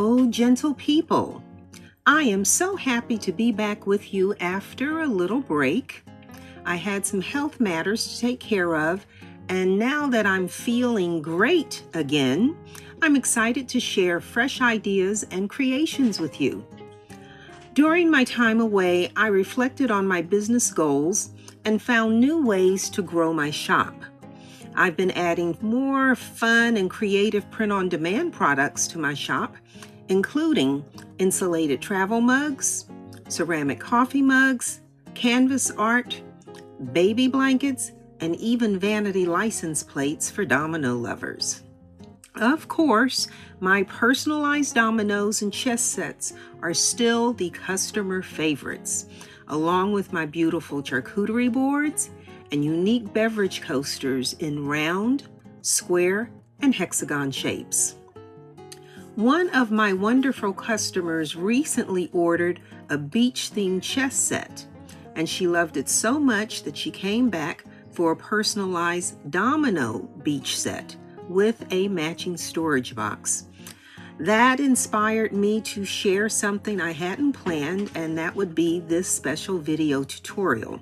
Hello, gentle people. I am so happy to be back with you after a little break. I had some health matters to take care of, and now that I'm feeling great again, I'm excited to share fresh ideas and creations with you. During my time away, I reflected on my business goals and found new ways to grow my shop. I've been adding more fun and creative print-on-demand products to my shop, including insulated travel mugs, ceramic coffee mugs, canvas art, baby blankets, and even vanity license plates for domino lovers. Of course, my personalized dominoes and chess sets are still the customer favorites, along with my beautiful charcuterie boards and unique beverage coasters in round, square, and hexagon shapes. One of my wonderful customers recently ordered a beach-themed chess set, and she loved it so much that she came back for a personalized domino beach set with a matching storage box. That inspired me to share something I hadn't planned, and that would be this special video tutorial.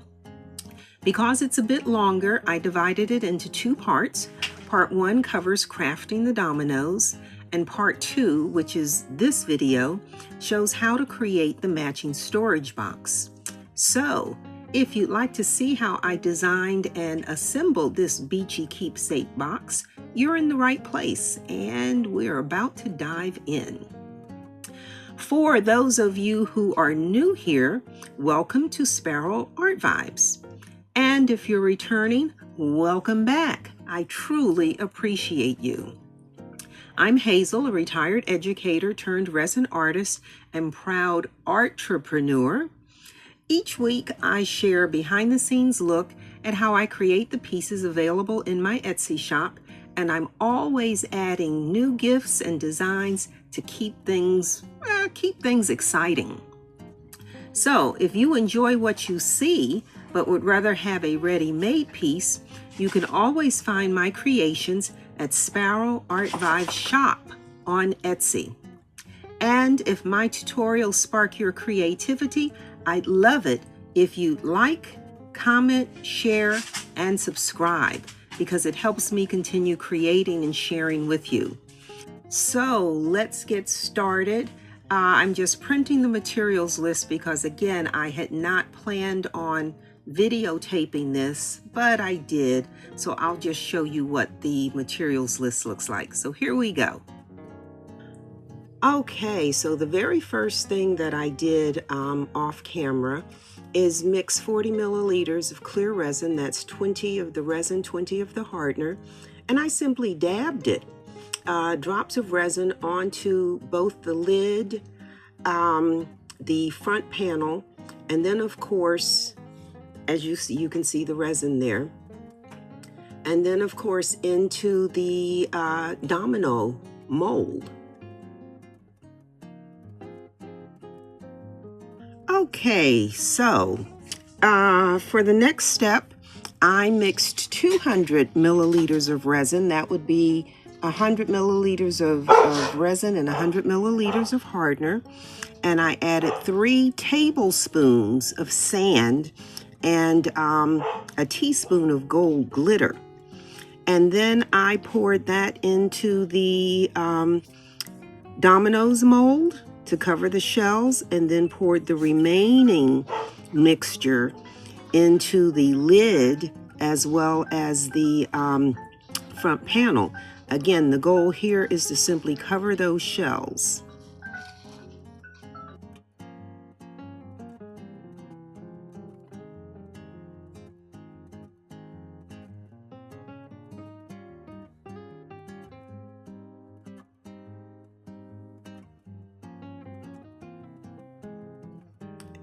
Because it's a bit longer, I divided it into two parts. Part 1 covers crafting the dominoes, and part 2, which is this video, shows how to create the matching storage box. So, if you'd like to see how I designed and assembled this beachy keepsake box, you're in the right place, and we're about to dive in. For those of you who are new here, welcome to Sparrow Art Vibes. And if you're returning, welcome back. I truly appreciate you. I'm Hazel, a retired educator turned resin artist and proud artrepreneur. Each week, I share a behind-the-scenes look at how I create the pieces available in my Etsy shop, and I'm always adding new gifts and designs to keep things exciting. So, if you enjoy what you see, but would rather have a ready-made piece, you can always find my creations at Sparrow Art Vibes Shop on Etsy. And if my tutorials spark your creativity, I'd love it if you like, comment, share, and subscribe, because it helps me continue creating and sharing with you. So let's get started. I'm just printing the materials list because, again, I had not planned on videotaping this, but I did. So I'll just show you what the materials list looks like. So here we go. Okay, so the very first thing that I did off camera is mix 40 milliliters of clear resin. That's 20 of the resin, 20 of the hardener. And I simply dabbed it, drops of resin onto both the lid, the front panel, and then of course, as you see, you can see the resin there. And then of course into the domino mold. Okay, so for the next step, I mixed 200 milliliters of resin. That would be 100 milliliters of resin and 100 milliliters of hardener. And I added 3 tablespoons of sand and a teaspoon of gold glitter. And then I poured that into the Dominoes mold to cover the shells, and then poured the remaining mixture into the lid as well as the front panel. Again, the goal here is to simply cover those shells.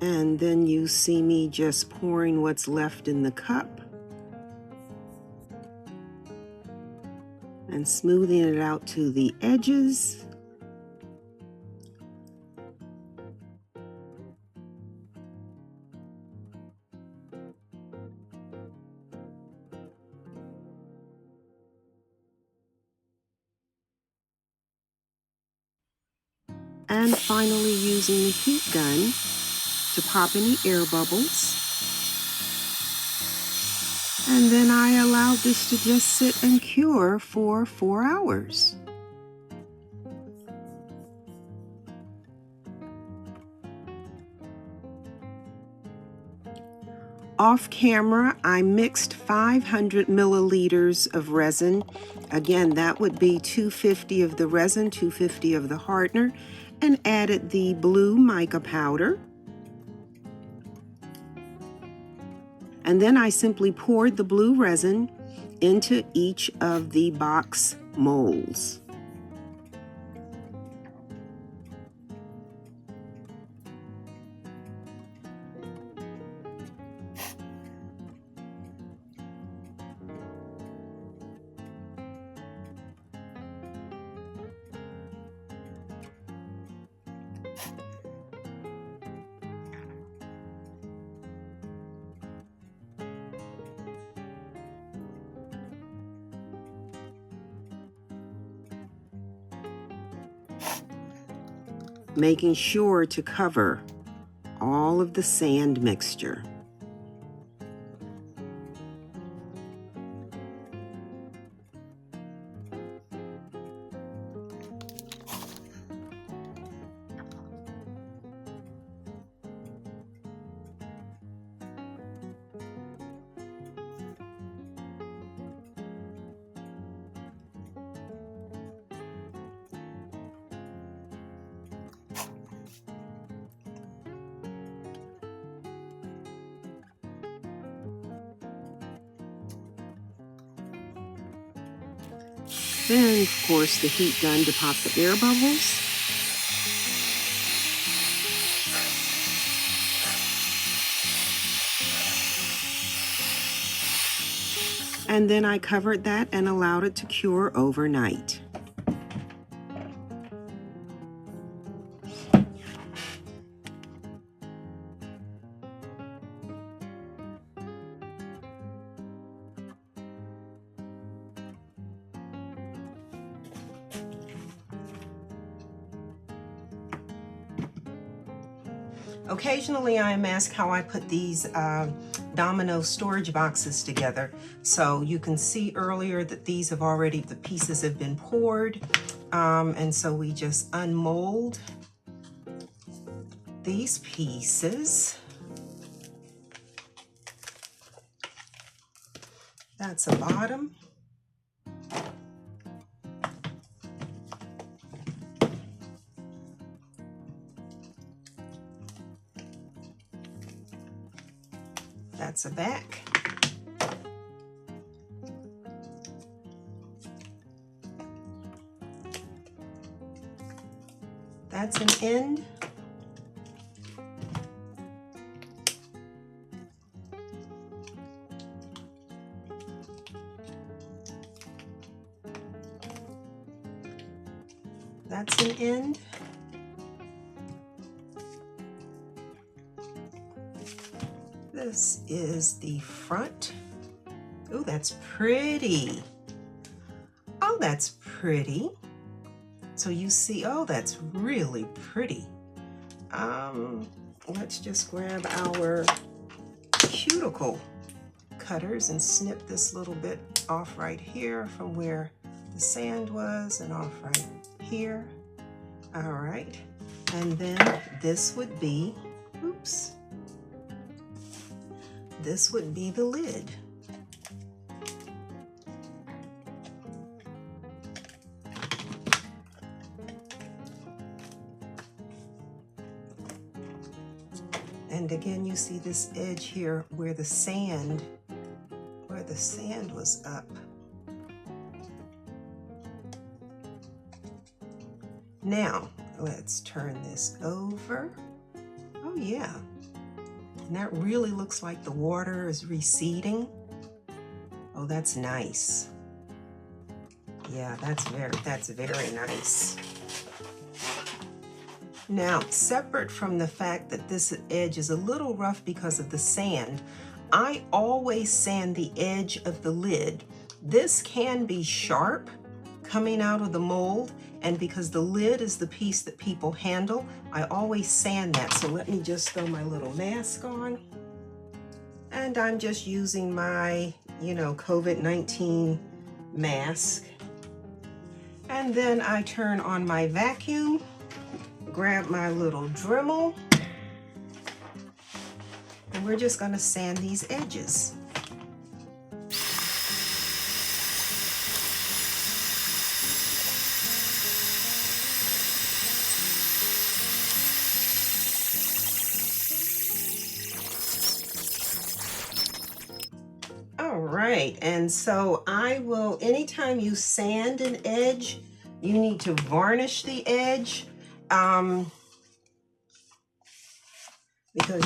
And then you see me just pouring what's left in the cup and smoothing it out to the edges. And finally using the heat gun to pop any air bubbles. And then I allowed this to just sit and cure for 4 hours. Off camera, I mixed 500 milliliters of resin. Again, that would be 250 of the resin, 250 of the hardener, and added the blue mica powder. And then I simply poured the blue resin into each of the box molds. Making sure to cover all of the sand mixture. Then, of course, the heat gun to pop the air bubbles. And then I covered that and allowed it to cure overnight. Occasionally I am asked how I put these Dominoes storage boxes together. So you can see earlier that these have already, the pieces have been poured. And so we just unmold these pieces. That's a bottom. That's a back. That's an end. That's an end. This is the front. Oh, that's pretty. Oh, that's pretty. So you see, oh, that's really pretty. Let's just grab our cuticle cutters and snip this little bit off right here from where the sand was and off right here. All right. And then this would be, oops. This would be the lid. And again, you see this edge here where the sand was up. Now, let's turn this over. Oh yeah. And that really looks like the water is receding. Oh, that's nice. Yeah, that's very nice. Now, separate from the fact that this edge is a little rough because of the sand, I always sand the edge of the lid. This can be sharp, coming out of the mold, and because the lid is the piece that people handle, I always sand that. So let me just throw my little mask on. And I'm just using my, COVID-19 mask. And then I turn on my vacuum, grab my little Dremel, and we're just gonna sand these edges. All right, and so I will, anytime you sand an edge, you need to varnish the edge, because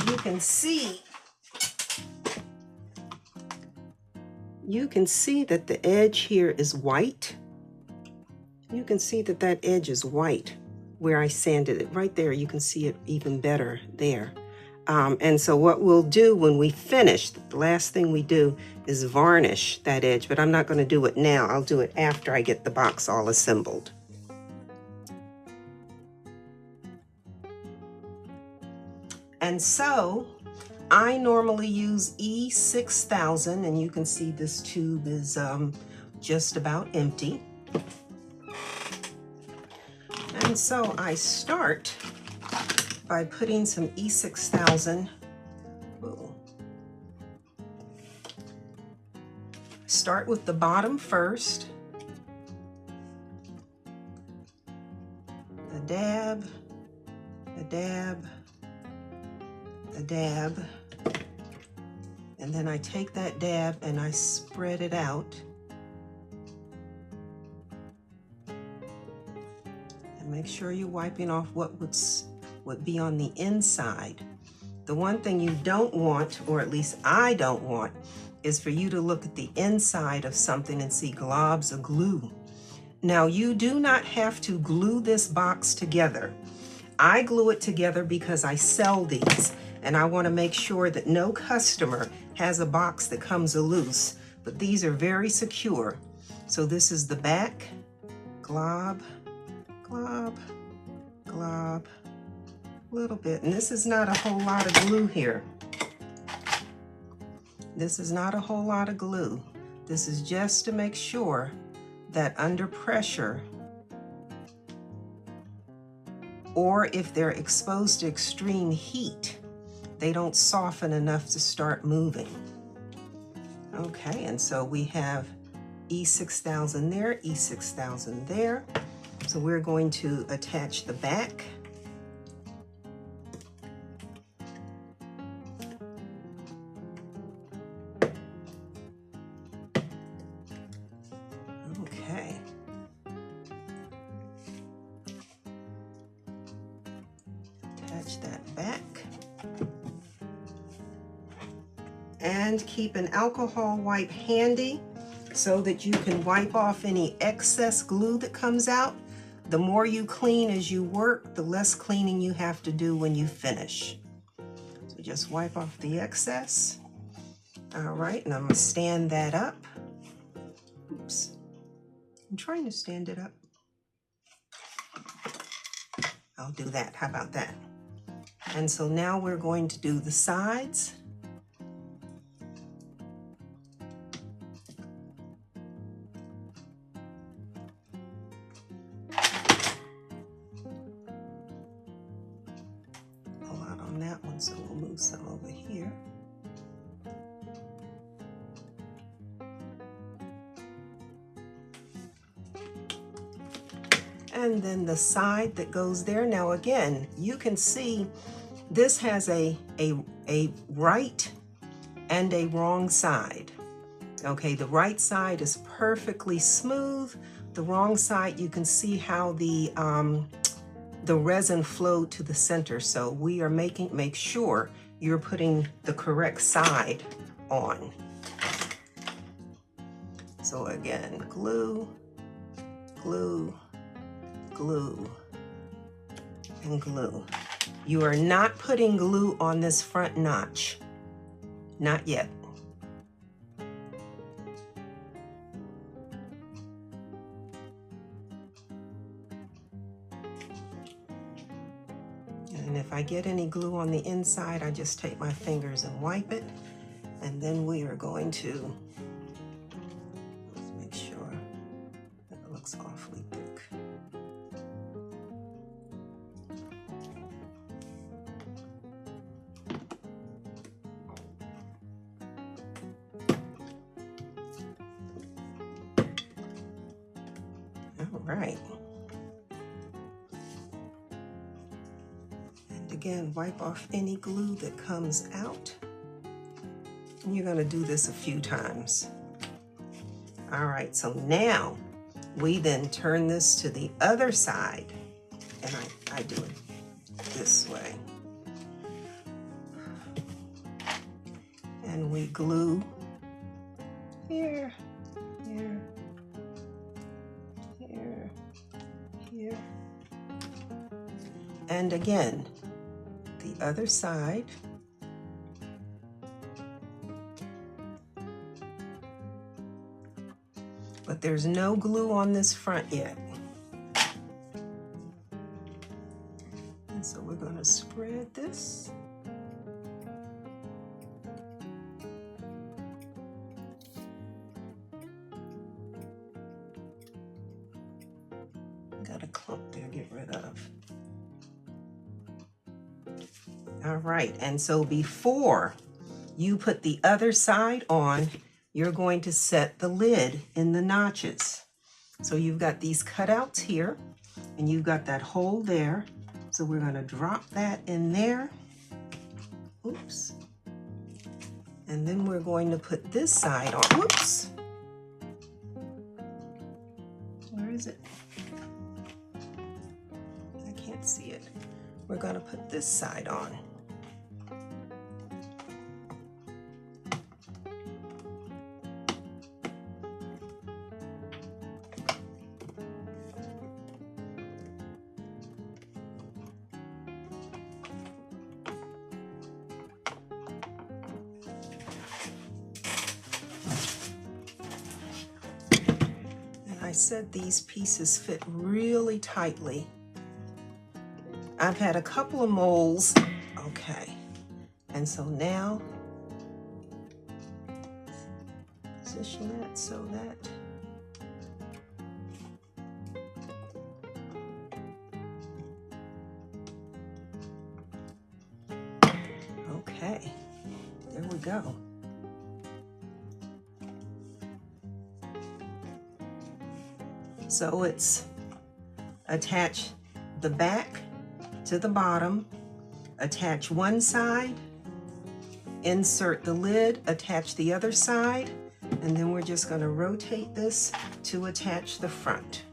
you can see that the edge here is white. You can see that that edge is white where I sanded it. Right there, you can see it even better there. And so what we'll do when we finish, the last thing we do is varnish that edge, but I'm not going to do it now. I'll do it after I get the box all assembled. And so I normally use E6000, and you can see this tube is just about empty. And so I start by putting some E6000. Start with the bottom first. A dab, a dab, a dab. And then I take that dab and I spread it out. And make sure you're wiping off what would be on the inside. The one thing you don't want, or at least I don't want, is for you to look at the inside of something and see globs of glue. Now, you do not have to glue this box together. I glue it together because I sell these, and I want to make sure that no customer has a box that comes loose, but these are very secure. So this is the back, glob, glob, glob, little bit. And this is not a whole lot of glue here. This is not a whole lot of glue. This is just to make sure that under pressure, or if they're exposed to extreme heat, they don't soften enough to start moving. Okay, and so we have E6000 there, E6000 there. So we're going to attach the back. Okay. Attach that back. And keep an alcohol wipe handy so that you can wipe off any excess glue that comes out. The more you clean as you work, the less cleaning you have to do when you finish. So just wipe off the excess. All right, and I'm gonna stand that up. Oops, I'm trying to stand it up. I'll do that, how about that? And so now we're going to do the sides. That one, so we'll move some over here. And then the side that goes there. Now again, you can see this has a right and a wrong side. Okay, the right side is perfectly smooth. The wrong side, you can see how the resin flowed to the center. So we are make sure you're putting the correct side on. So again, glue, glue, glue, and glue. You are not putting glue on this front notch. Not yet. And if I get any glue on the inside, I just take my fingers and wipe it. And then we are going to make sure that it looks awfully thick. All right. And again, wipe off any glue that comes out. And you're going to do this a few times. All right, so now we then turn this to the other side. And I do it this way. And we glue here, here, here, here. And again, the other side. But there's no glue on this front yet. And so we're going to spread this. Got a clump there to get rid of. All right, and so before you put the other side on, you're going to set the lid in the notches. So you've got these cutouts here, and you've got that hole there. So we're going to drop that in there. Oops. And then we're going to put this side on. Whoops. Where is it? I can't see it. We're going to put this side on. I said these pieces fit really tightly. I've had a couple of molds, okay. And so now, position that so that okay, there we go. So it's attach the back to the bottom, attach one side, insert the lid, attach the other side, and then we're just going to rotate this to attach the front.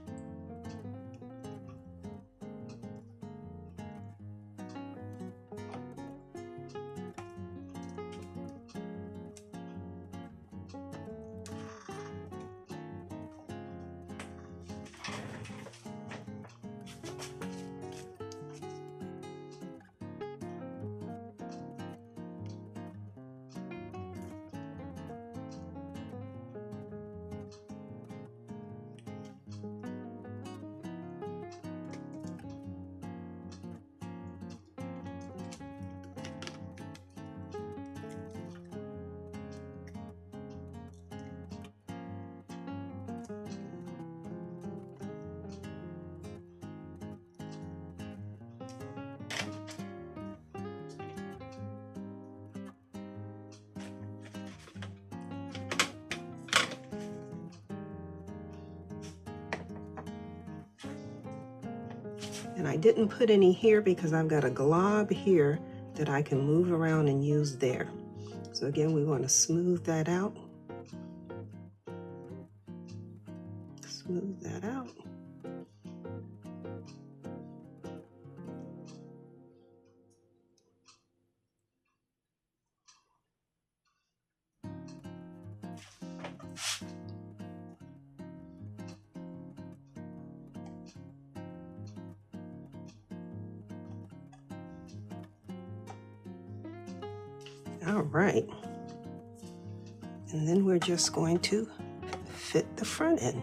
And I didn't put any here because I've got a glob here that I can move around and use there. So again, we want to smooth that out. Smooth that out. All right, and then we're just going to fit the front in.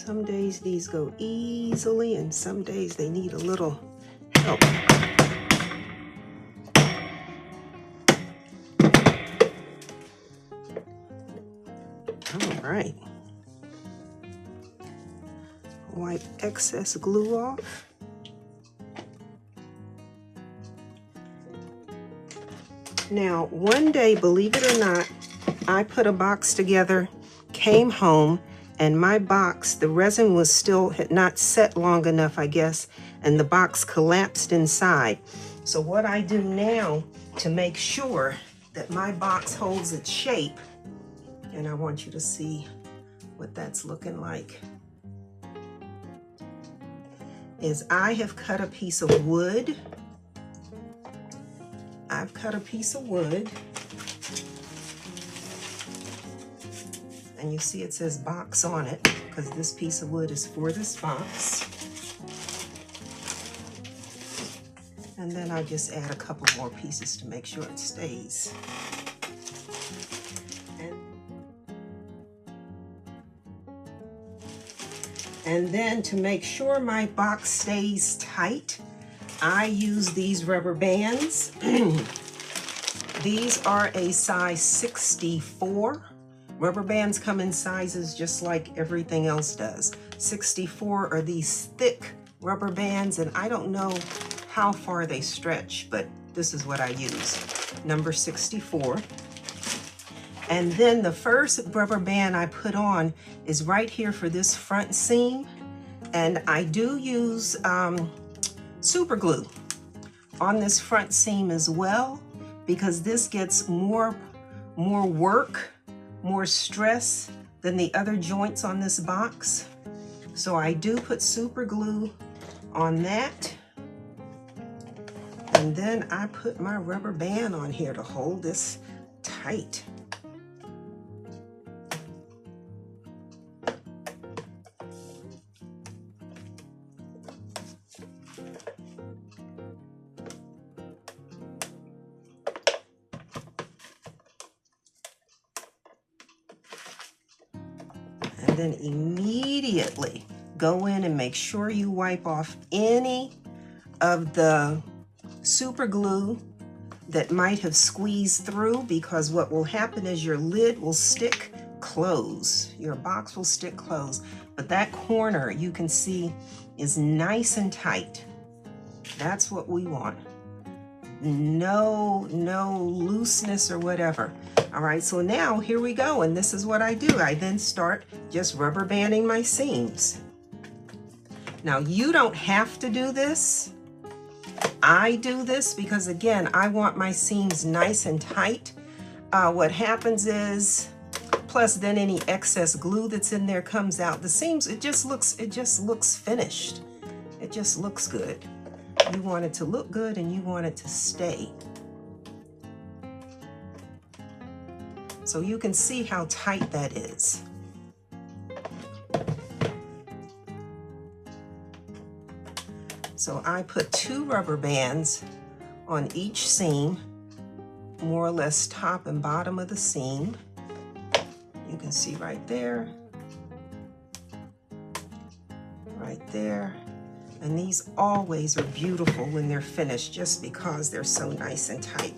Some days these go easily and some days they need a little help. All right. Wipe excess glue off. Now, one day, believe it or not, I put a box together, came home, and my box, the resin was still, had not set long enough, I guess, and the box collapsed inside. So what I do now to make sure that my box holds its shape, and I want you to see what that's looking like, is I have cut a piece of wood. I've cut a piece of wood, and you see it says box on it because this piece of wood is for this box. And then I just add a couple more pieces to make sure it stays. And then to make sure my box stays tight, I use these rubber bands. These are a size 64. Rubber bands come in sizes just like everything else does. 64 are these thick rubber bands, and I don't know how far they stretch, but this is what I use, number 64. And then the first rubber band I put on is right here for this front seam. And I do use super glue on this front seam as well, because this gets more work, more stress than the other joints on this box. So I do put super glue on that. And then I put my rubber band on here to hold this tight. And then immediately go in and make sure you wipe off any of the super glue that might have squeezed through, because what will happen is your lid will stick closed. Your box will stick closed. But that corner, you can see, is nice and tight. That's what we want. No looseness or whatever. All right, so now here we go, and this is what I do. I then start just rubber banding my seams. Now, you don't have to do this. I do this because, again, I want my seams nice and tight. What happens is, plus then any excess glue that's in there comes out. The seams, it just looks finished. It just looks good. You want it to look good and you want it to stay. So you can see how tight that is. So I put 2 rubber bands on each seam, more or less top and bottom of the seam. You can see right there, right there. And these always are beautiful when they're finished, just because they're so nice and tight.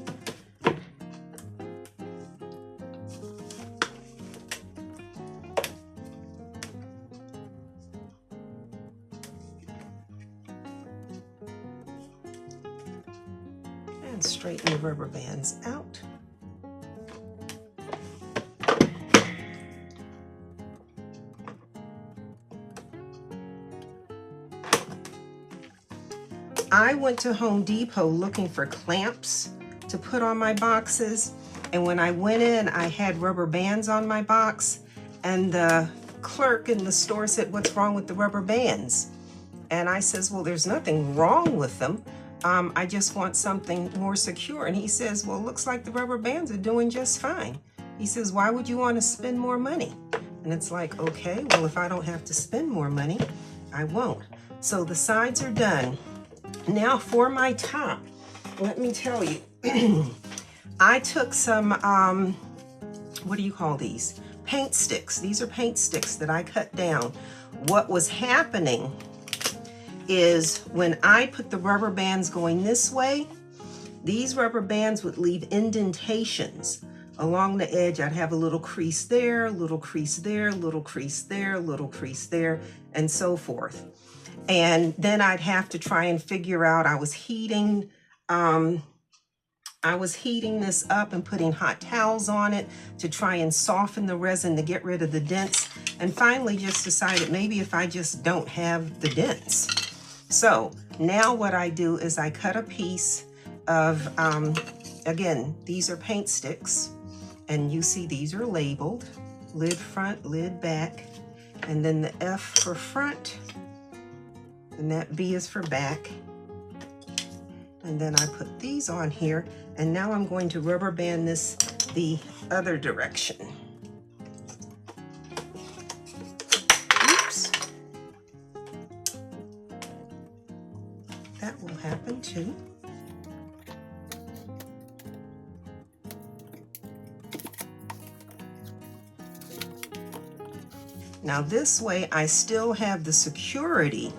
And straighten the rubber bands out. I went to Home Depot looking for clamps to put on my boxes, and when I went in, I had rubber bands on my box, and the clerk in the store said, "What's wrong with the rubber bands?" And I says, "Well, there's nothing wrong with them. I just want something more secure." And he says, "Well, looks like the rubber bands are doing just fine." He says, "Why would you want to spend more money?" And it's like, okay, well, if I don't have to spend more money, I won't. So the sides are done. Now for my top, let me tell you, I took some, what do you call these? Paint sticks. These are paint sticks that I cut down. what was happening is when I put the rubber bands going this way, these rubber bands would leave indentations along the edge. I'd have a little crease there, a little crease there, a little crease there, a little crease there, and so forth. And then I'd have to try and figure out, I was heating this up and putting hot towels on it to try and soften the resin to get rid of the dents. And finally just decided maybe if I just don't have the dents. So now what I do is I cut a piece of, again, these are paint sticks. And you see these are labeled, lid front, lid back. And then the F for front, and that B is for back. And then I put these on here, and now I'm going to rubber band this the other direction. Oops. That will happen too. Now this way I still have the security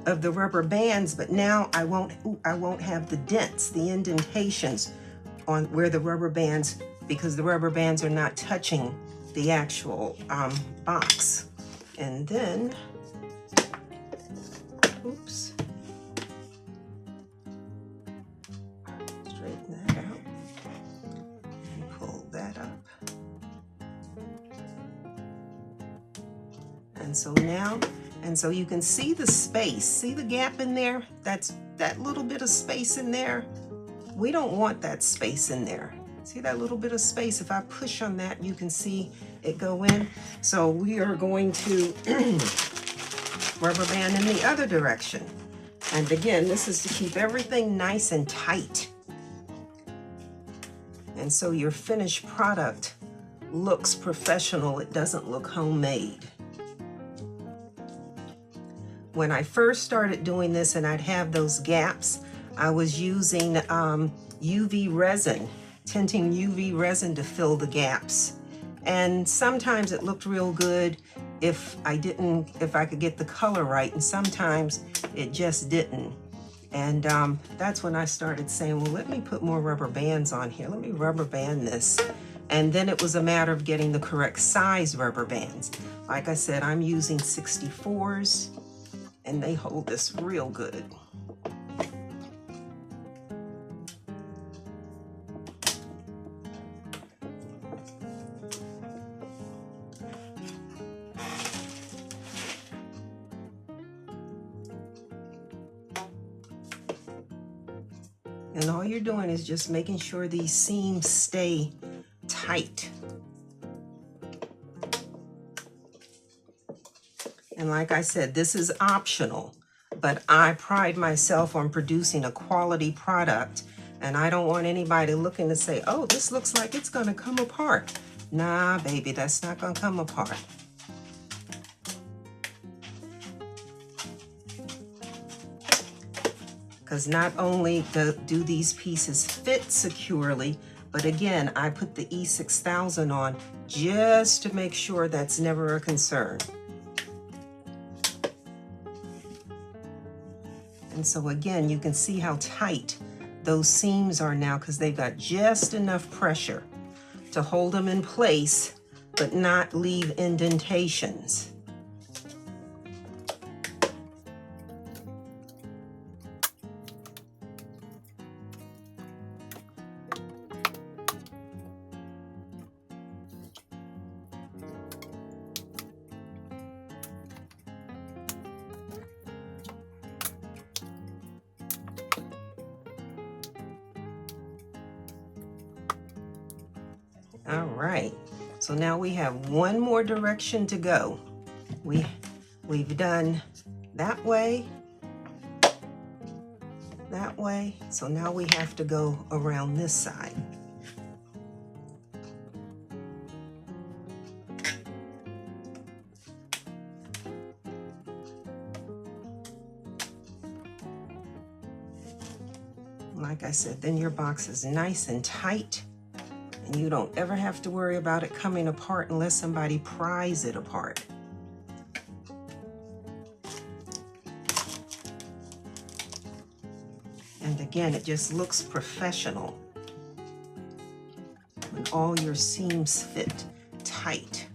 of the rubber bands, but now I won't have the dents, the indentations on where the rubber bands, because the rubber bands are not touching the actual box. And then, oops, straighten that out and pull that up. And so now, and so you can see the space, see the gap in there? That's that little bit of space in there. We don't want that space in there. See that little bit of space? If I push on that, you can see it go in. So we are going to rubber band in the other direction. And again, this is to keep everything nice and tight. And so your finished product looks professional. It doesn't look homemade. When I first started doing this and I'd have those gaps, I was using UV resin, tinting UV resin to fill the gaps. And sometimes it looked real good if I could get the color right, and sometimes it just didn't. And that's when I started saying, well, let me put more rubber bands on here. Let me rubber band this. And then it was a matter of getting the correct size rubber bands. Like I said, I'm using 64s. And they hold this real good. And all you're doing is just making sure these seams stay tight. And like I said, this is optional, but I pride myself on producing a quality product, and I don't want anybody looking to say, oh, this looks like it's gonna come apart. Nah, baby, that's not gonna come apart. Because not only do these pieces fit securely, but again, I put the E6000 on just to make sure that's never a concern. And so again, you can see how tight those seams are now because they've got just enough pressure to hold them in place, but not leave indentations. All right, so now we have one more direction to go. We've done that way, so now we have to go around this side. Like I said, then your box is nice and tight. And you don't ever have to worry about it coming apart unless somebody pries it apart. again, it just looks professional when all your seams fit tight.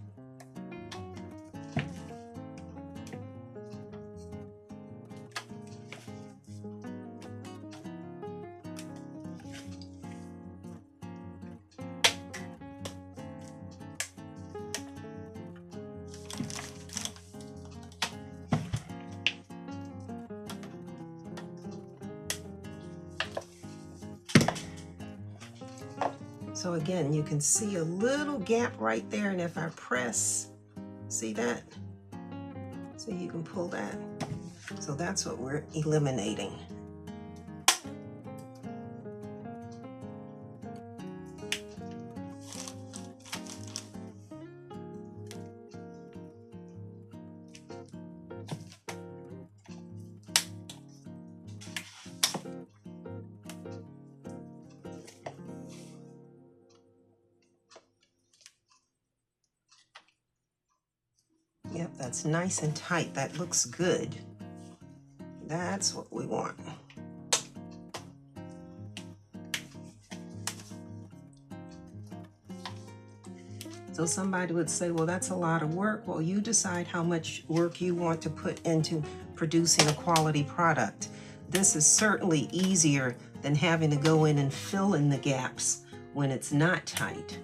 So again, you can see a little gap right there, and if I press, see that? So you can pull that. So that's what we're eliminating. Yep, that's nice and tight. That looks good. That's what we want. So somebody would say, well, that's a lot of work. Well, you decide how much work you want to put into producing a quality product. This is certainly easier than having to go in and fill in the gaps when it's not tight.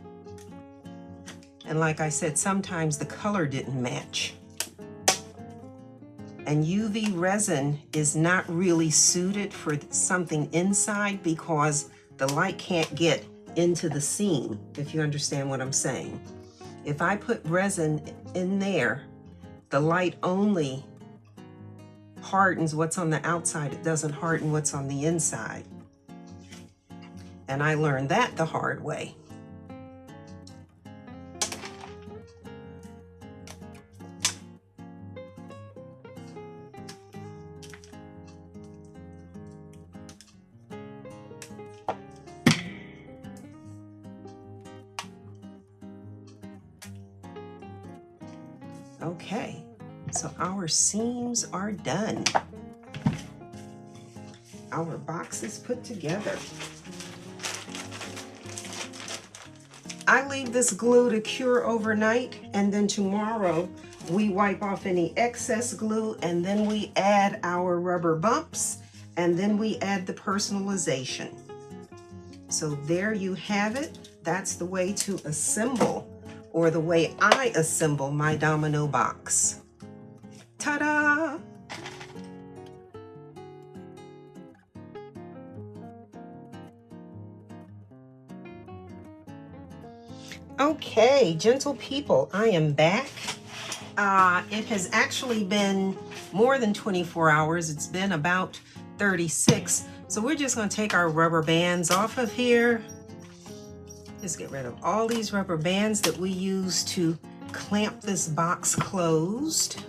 And like I said, sometimes the color didn't match. And UV resin is not really suited for something inside because the light can't get into the seam, if you understand what I'm saying. If I put resin in there, the light only hardens what's on the outside. It doesn't harden what's on the inside. And I learned that the hard way. Okay, so our seams are done. Our box is put together. I leave this glue to cure overnight, and then tomorrow we wipe off any excess glue, and then we add our rubber bumps, and then we add the personalization. So there you have it. That's the way to assemble, or the way I assemble my domino box. Ta-da! Okay, gentle people, I am back. It has actually been more than 24 hours. It's been about 36. So we're just gonna take our rubber bands off of here. Just get rid of all these rubber bands that we use to clamp this box closed.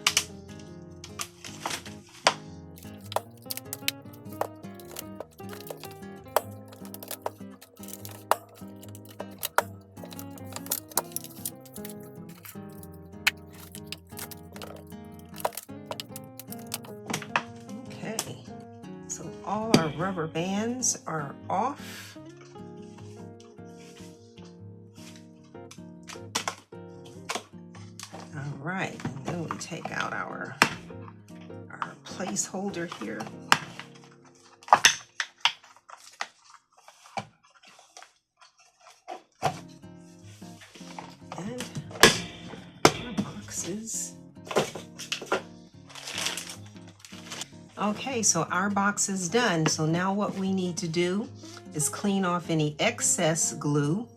Okay, so all our rubber bands are off. All right, and then we take out our placeholder here. And our boxes. Okay, so our box is done. So now what we need to do is clean off any excess glue.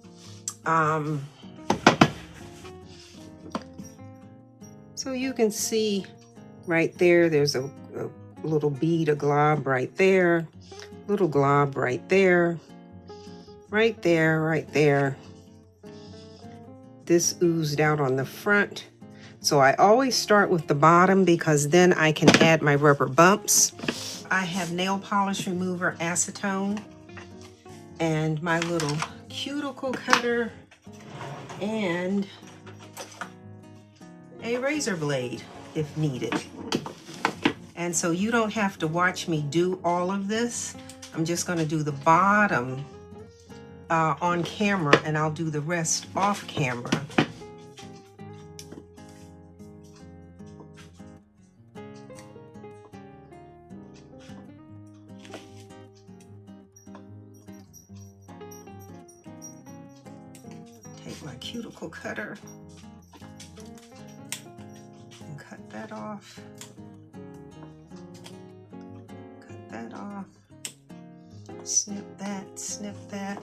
So you can see right there, there's a little bead, a glob right there, little glob right there, right there, right there. This oozed out on the front. So I always start with the bottom because then I can add my rubber bumps. I have nail polish remover acetone and my little cuticle cutter and a razor blade if needed. And so you don't have to watch me do all of this. I'm just going to do the bottom on camera, and I'll do the rest off camera. Take my cuticle cutter and cut that off. Cut that off. Snip that, snip that.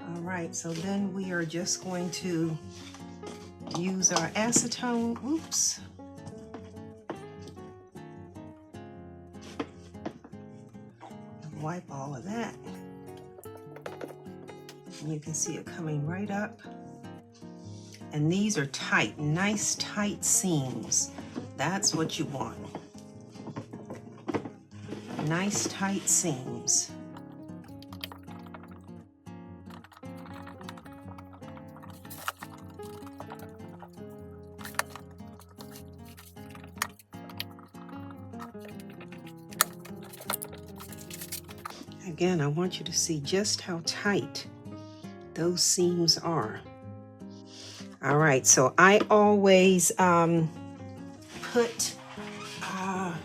All right, so then we are just going to use our acetone. Oops. Wipe all of that. And you can see it coming right up. And these are tight, nice tight seams. That's what you want. Nice tight seams. Again, I want you to see just how tight those seams are. All right, so I always put, let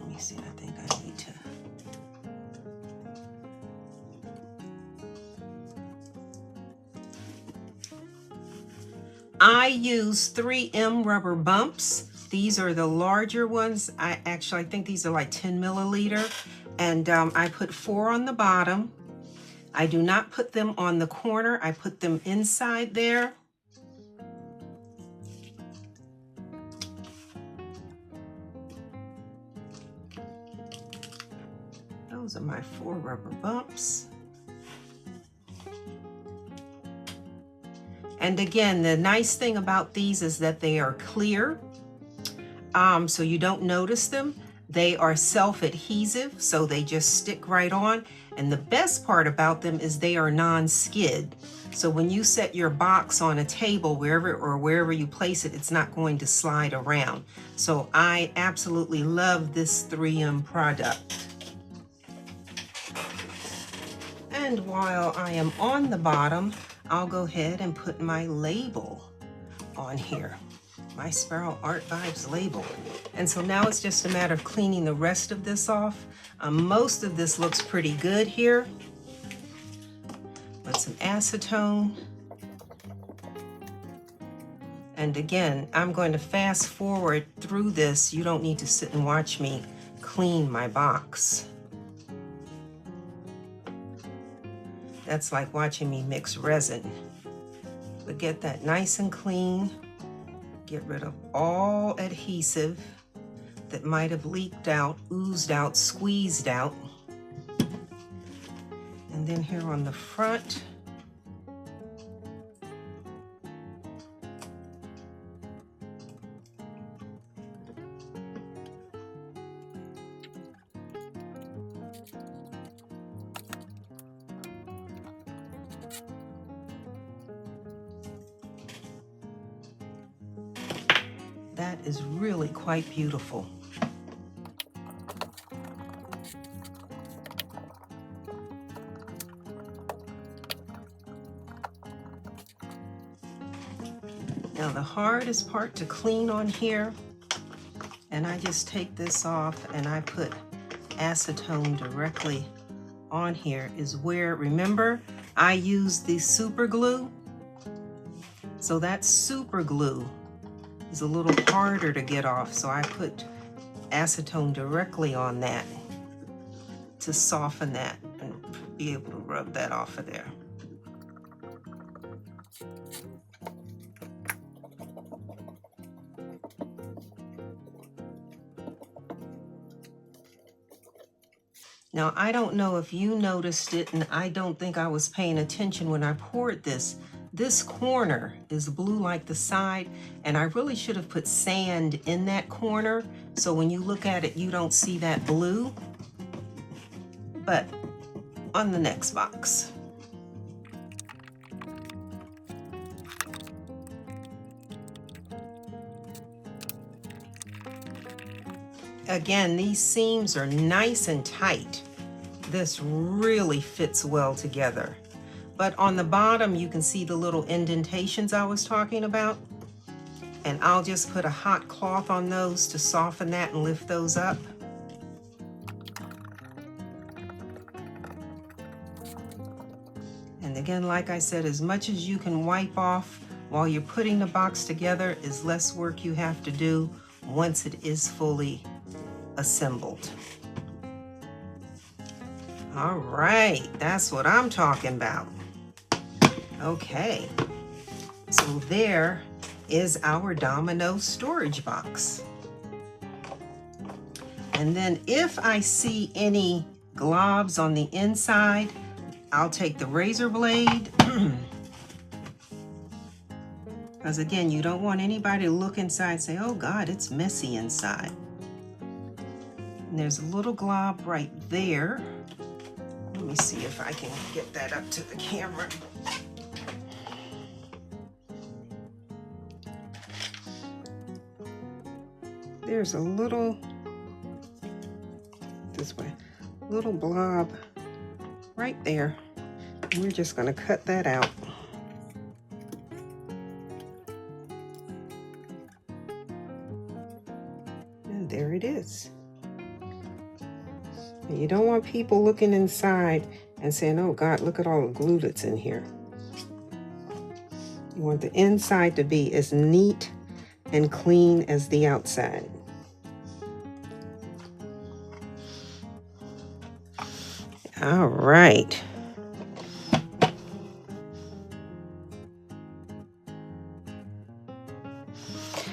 me see, I think I need to. I use 3M rubber bumps. These are the larger ones. I think these are like 10 milliliter. And I put 4 on the bottom. I do not put them on the corner. I put them inside there. Those are my 4 rubber bumps. And again, the nice thing about these is that they are clear, so you don't notice them. They are self-adhesive, so they just stick right on. And the best part about them is they are non-skid. So when you set your box on a table, wherever you place it, it's not going to slide around. So I absolutely love this 3M product. And while I am on the bottom, I'll go ahead and put my label on here. My Sparrow Art Vibes label. And so now it's just a matter of cleaning the rest of this off. Most of this looks pretty good here. Put some acetone. And again, I'm going to fast forward through this. You don't need to sit and watch me clean my box. That's like watching me mix resin. But get that nice and clean. Get rid of all adhesive that might have leaked out, oozed out, squeezed out. And then here on the front, that is really quite beautiful. Now the hardest part to clean on here, and I just take this off and I put acetone directly on here, is where, remember, I use the super glue. So that super glue is a little harder to get off, so I put acetone directly on that to soften that and be able to rub that off of there. Now, I don't know if you noticed it, and I don't think I was paying attention when I poured this. This corner is blue like the side, and I really should have put sand in that corner, so when you look at it, you don't see that blue. But on the next box. Again, these seams are nice and tight. This really fits well together. But on the bottom, you can see the little indentations I was talking about. And I'll just put a hot cloth on those to soften that and lift those up. And again, like I said, as much as you can wipe off while you're putting the box together is less work you have to do once it is fully assembled. All right, that's what I'm talking about. Okay, so there is our Dominoes storage box. And then if I see any globs on the inside, I'll take the razor blade, because again, you don't want anybody to look inside and say, oh God, it's messy inside. And there's a little glob right there. Let me see if I can get that up to the camera. There's a little, this way, little blob right there. And we're just going to cut that out. And there it is. And you don't want people looking inside and saying, oh God, look at all the glue that's in here. You want the inside to be as neat and clean as the outside. All right.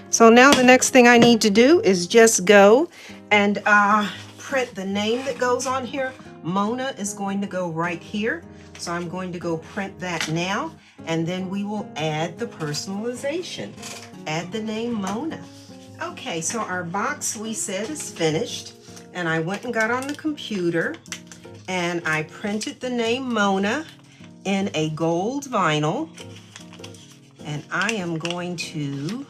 So now the next thing I need to do is just go and print the name that goes on here. Mona is going to go right here. So I'm going to go print that now, and then we will add the personalization. Add the name Mona. Okay, so our box, we said, is finished. And I went and got on the computer and I printed the name Mona in a gold vinyl. And I am going to,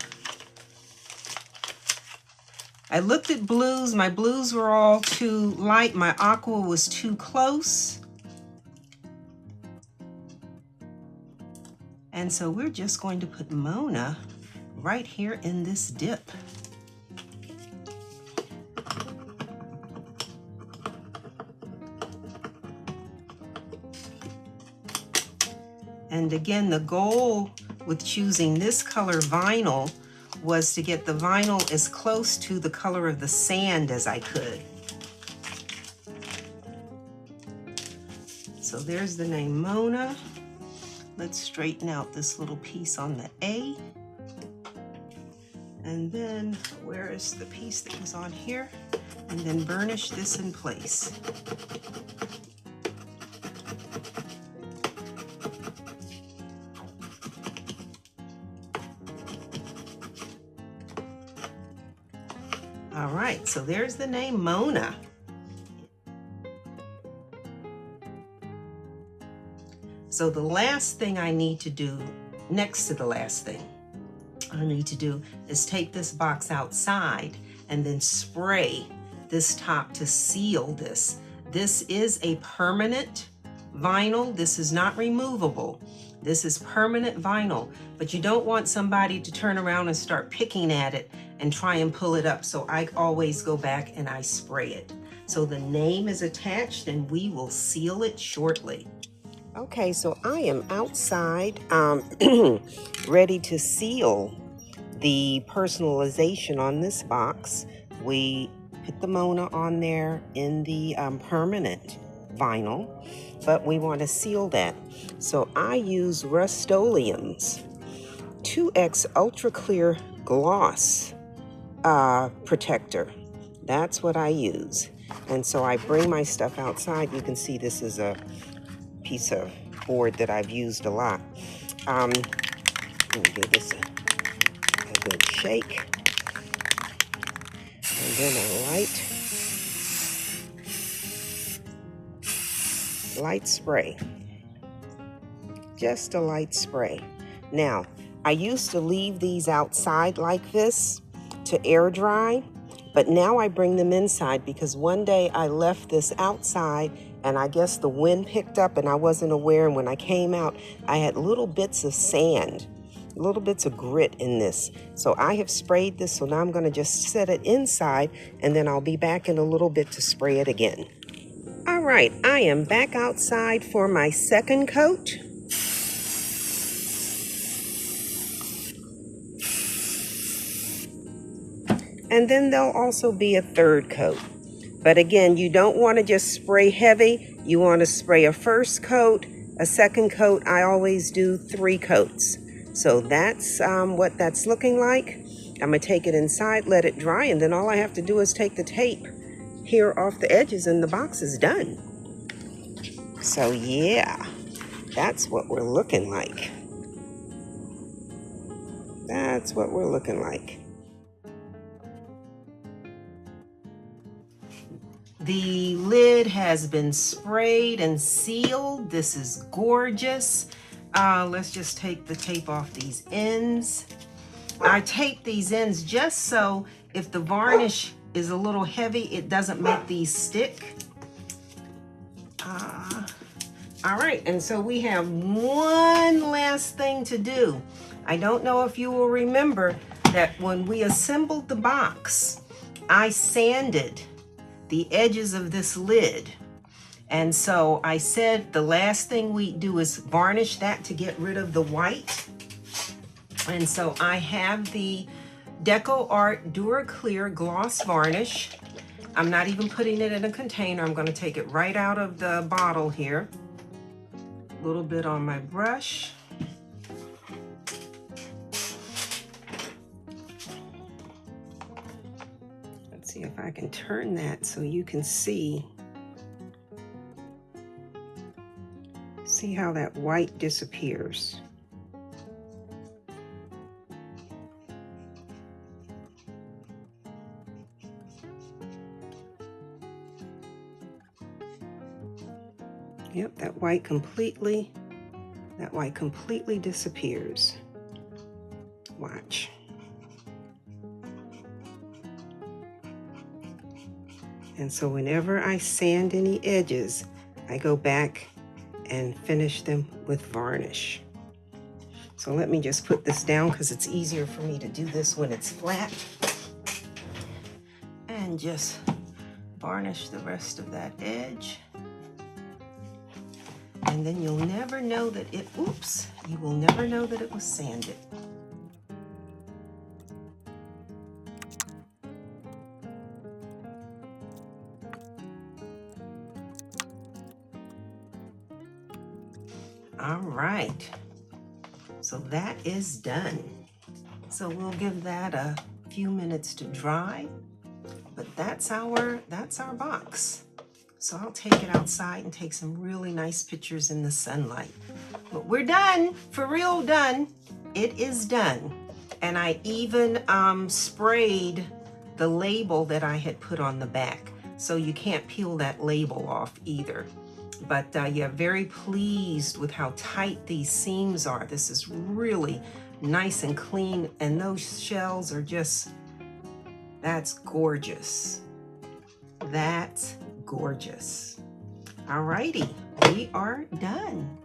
I looked at blues. My blues were all too light. My aqua was too close. And so we're just going to put Mona right here in this dip. And again, the goal with choosing this color vinyl was to get the vinyl as close to the color of the sand as I could. So there's the name Mona. Let's straighten out this little piece on the A. And then where is the piece that was on here? And then burnish this in place. All right, so there's the name Mona. So the last thing I need to do, next to the last thing I need to do, is take this box outside and then spray this top to seal this. This is a permanent vinyl. This is not removable. This is permanent vinyl, but you don't want somebody to turn around and start picking at it and try and pull it up. So I always go back and I spray it. So the name is attached and we will seal it shortly. Okay, so I am outside, ready to seal the personalization on this box. We put the Mona on there in the permanent vinyl, but we want to seal that. So I use Rust-Oleum's 2X Ultra Clear Gloss protector. That's what I use. And so I bring my stuff outside. You can see this is a piece of board that I've used a lot. Let me give this a good shake. And then a light spray. Just a light spray. Now, I used to leave these outside like this to air dry, But now I bring them inside because one day I left this outside and I guess the wind picked up and I wasn't aware. And when I came out, I had little bits of sand, little bits of grit in this. So I have sprayed this. So now I'm going to just set it inside and then I'll be back in a little bit to spray it again. All right, I am back outside for my second coat. And then there'll also be a third coat. But again, you don't want to just spray heavy. You want to spray a first coat, a second coat. I always do 3 coats. So that's what that's looking like. I'm going to take it inside, let it dry, and then all I have to do is take the tape here off the edges and the box is done. So yeah, that's what we're looking like. That's what we're looking like. The lid has been sprayed and sealed. This is gorgeous. Let's just take the tape off these ends. I tape these ends just so if the varnish is a little heavy, it doesn't make these stick. All right, and so we have one last thing to do. I don't know if you will remember that when we assembled the box, I sanded the edges of this lid. And so I said the last thing we do is varnish that to get rid of the white. And so I have the Deco Art DuraClear Gloss Varnish. I'm not even putting it in a container. I'm gonna take it right out of the bottle here. A little bit on my brush. Let's see if I can turn that so you can see. See how that white disappears. Yep, that white completely disappears. Watch. And so whenever I sand any edges, I go back and finish them with varnish. So let me just put this down because it's easier for me to do this when it's flat. And just varnish the rest of that edge. And then you'll never know that it, oops, you will never know that it was sanded. All right, so that is done. So we'll give that a few minutes to dry, but that's our box. So I'll take it outside and take some really nice pictures in the sunlight. But we're done, for real done. It is done. And I even sprayed the label that I had put on the back. So you can't peel that label off either. But yeah, very pleased with how tight these seams are. This is really nice and clean. And those shells are just, that's gorgeous. That's gorgeous. Alrighty, we are done.